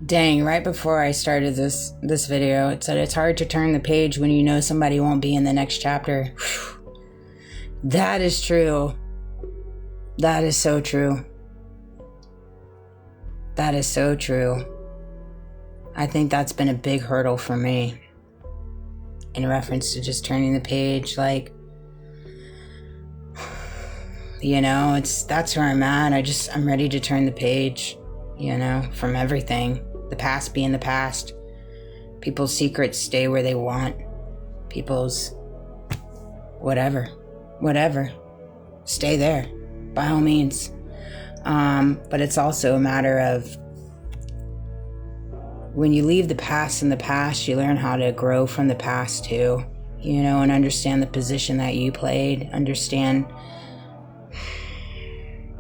Dang, right before I started this video, it said it's hard to turn the page when you know somebody won't be in the next chapter. Whew. That is true. That is so true. That is so true. I think that's been a big hurdle for me in reference to just turning the page. Like, you know, that's where I'm at. I'm ready to turn the page, you know, from everything. The past being the past. People's secrets stay where they want. People's whatever. Stay there, by all means. But it's also a matter of when you leave the past in the past, you learn how to grow from the past too, you know, and understand the position that you played, understand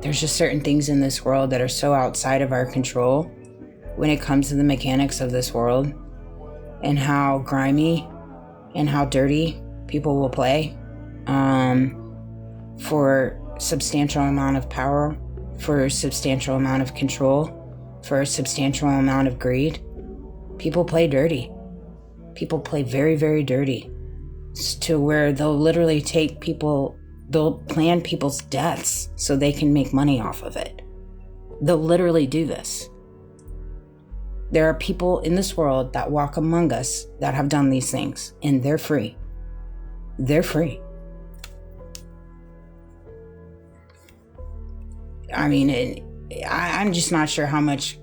there's just certain things in this world that are so outside of our control when it comes to the mechanics of this world and how grimy and how dirty people will play for substantial amount of power, for a substantial amount of control, for a substantial amount of greed. People play dirty. People play very, very dirty to where they'll literally they'll plan people's deaths so they can make money off of it. They'll literally do this. There are people in this world that walk among us that have done these things, and they're free. They're free. I mean, I'm just not sure how much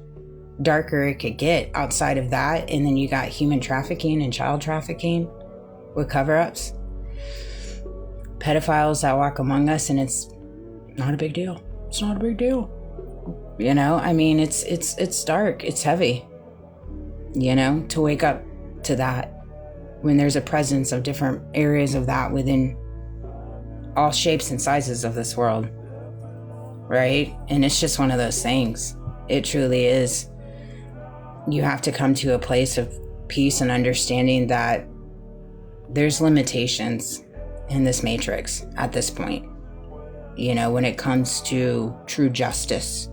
darker it could get outside of that. And then you got human trafficking and child trafficking with cover-ups. Pedophiles that walk among us, and it's not a big deal. It's not a big deal. You know, I mean, it's dark. It's heavy. You know, to wake up to that when there's a presence of different areas of that within all shapes and sizes of this world. Right? And it's just one of those things. It truly is. You have to come to a place of peace and understanding that there's limitations in this matrix at this point. You know, when it comes to true justice,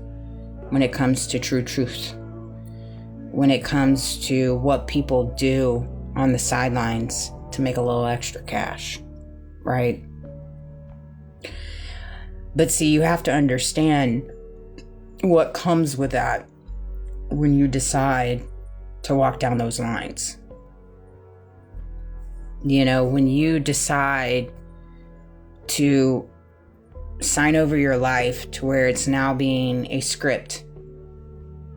when it comes to true truth, when it comes to what people do on the sidelines to make a little extra cash, right? But see, you have to understand what comes with that when you decide to walk down those lines. You know, when you decide to sign over your life to where it's now being a script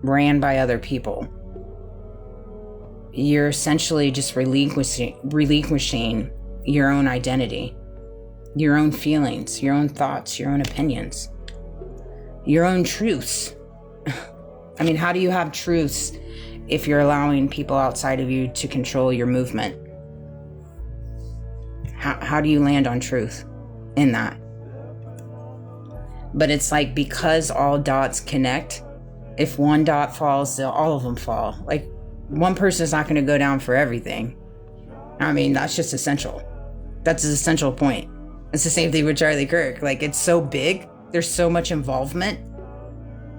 ran by other people, you're essentially just relinquishing your own identity, your own feelings, your own thoughts, your own opinions, your own truths. I mean, how do you have truths if you're allowing people outside of you to control your movement? How do you land on truth in that? But it's like, because all dots connect, if one dot falls, all of them fall. Like, one person is not going to go down for everything. I mean, that's just essential. That's an essential point. It's the same thing with Charlie Kirk. Like, it's so big. There's so much involvement.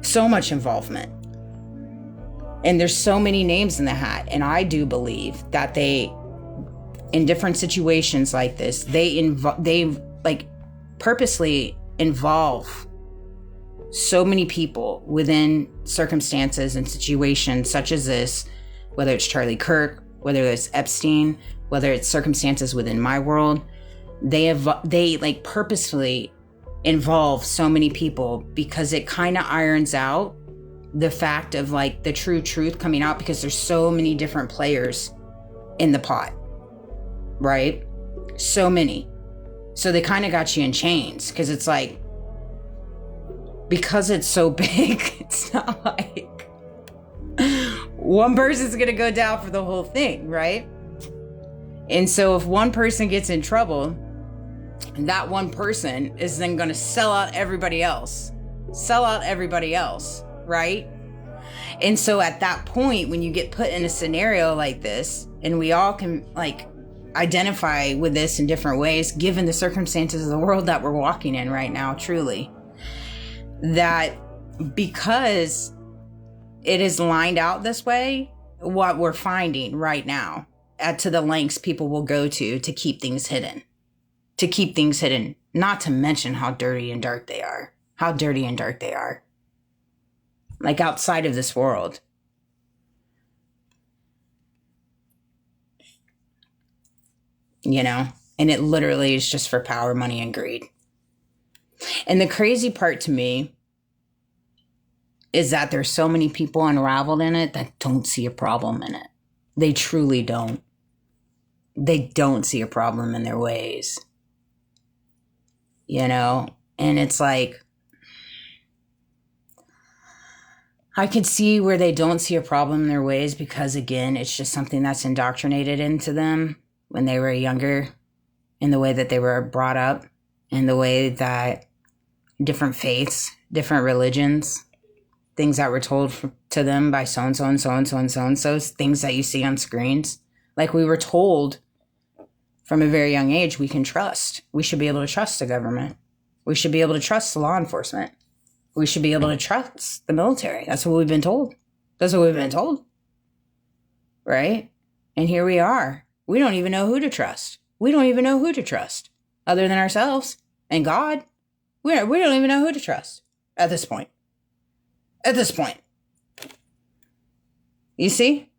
So much involvement. And there's so many names in the hat. And I do believe that they, in different situations like this, they like purposely involve so many people within circumstances and situations such as this, whether it's Charlie Kirk, whether it's Epstein, whether it's circumstances within my world. They like purposefully involve so many people because it kind of irons out the fact of like the true truth coming out, because there's so many different players in the pot, right? So many. So they kind of got you in chains, because it's like, because it's so big, it's not like one person's gonna go down for the whole thing, right? And so if one person gets in trouble, that one person is then gonna sell out everybody else, right? And so at that point, when you get put in a scenario like this, and we all can like identify with this in different ways, given the circumstances of the world that we're walking in right now, truly, that because it is lined out this way, what we're finding right now, to the lengths people will go to keep things hidden. To keep things hidden. Not to mention how dirty and dark they are. How dirty and dark they are. Like outside of this world. You know? And it literally is just for power, money, and greed. And the crazy part to me is that there's so many people unraveled in it that don't see a problem in it. They truly don't. They don't see a problem in their ways. You know? And it's like, I can see where they don't see a problem in their ways because, again, it's just something that's indoctrinated into them when they were younger, in the way that they were brought up, in the way that different faiths, different religions, things that were told to them by so-and-so and so-and-so and so-and-so, things that you see on screens. Like we were told from a very young age, we can trust. We should be able to trust the government. We should be able to trust law enforcement. We should be able to trust the military. That's what we've been told. That's what we've been told. Right? And here we are. We don't even know who to trust. We don't even know who to trust other than ourselves and God. We don't even know who to trust at this point. At this point. You see?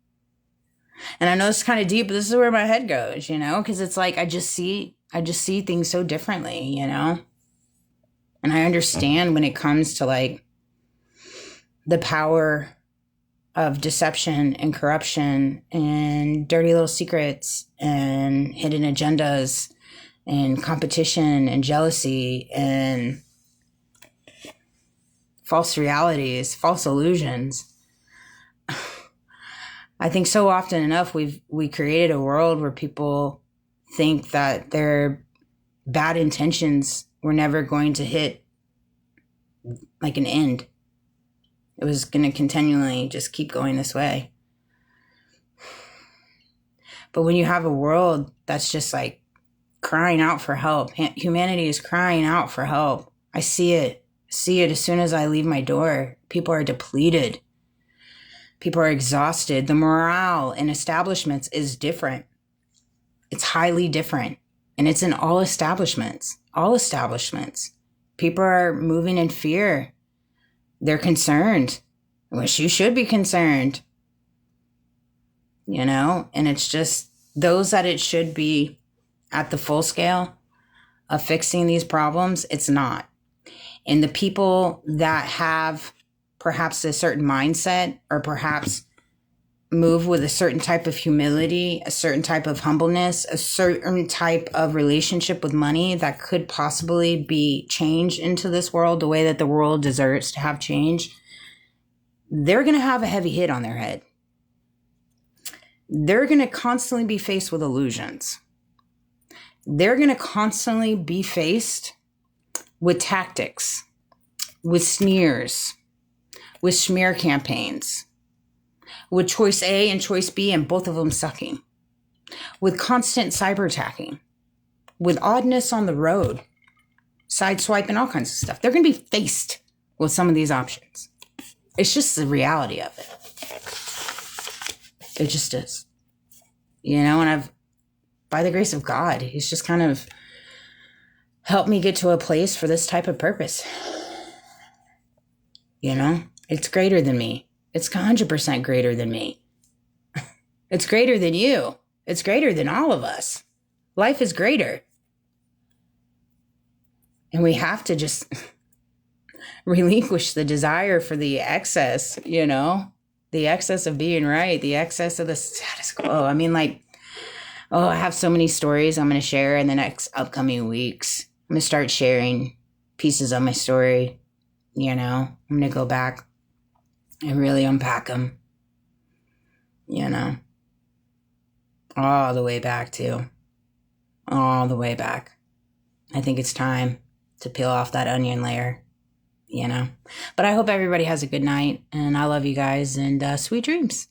And I know it's kind of deep, but this is where my head goes, you know? Because it's like I just see things so differently, you know? And I understand when it comes to like the power of deception and corruption and dirty little secrets and hidden agendas and competition and jealousy and false realities, false illusions. I think so often enough we created a world where people think that their bad intentions were never going to hit like an end. It was going to continually just keep going this way. But when you have a world that's just like crying out for help, humanity is crying out for help. I see it as soon as I leave my door. People are depleted. People are exhausted. The morale in establishments is different. It's highly different. And it's in all establishments. All establishments. People are moving in fear. They're concerned. I wish you should be concerned. You know? And it's just those that it should be at the full scale of fixing these problems, it's not. And the people that have perhaps a certain mindset or perhaps move with a certain type of humility, a certain type of humbleness, a certain type of relationship with money that could possibly be changed into this world the way that the world deserves to have change, they're going to have a heavy hit on their head. They're going to constantly be faced with illusions. They're going to constantly be faced with tactics, with sneers, with smear campaigns, with choice A and choice B and both of them sucking, with constant cyber attacking, with oddness on the road, sideswipe and all kinds of stuff. They're going to be faced with some of these options. It's just the reality of it. It just is. You know, and by the grace of God, He's just kind of helped me get to a place for this type of purpose. You know, it's greater than me. It's 100% greater than me. It's greater than you. It's greater than all of us. Life is greater. And we have to just relinquish the desire for the excess, you know, the excess of being right, the excess of the status quo. I mean, like, I have so many stories I'm going to share in the next upcoming weeks. I'm going to start sharing pieces of my story, you know. I'm going to go back and really unpack them, you know, all the way back too, all the way back. I think it's time to peel off that onion layer, you know, but I hope everybody has a good night and I love you guys and sweet dreams.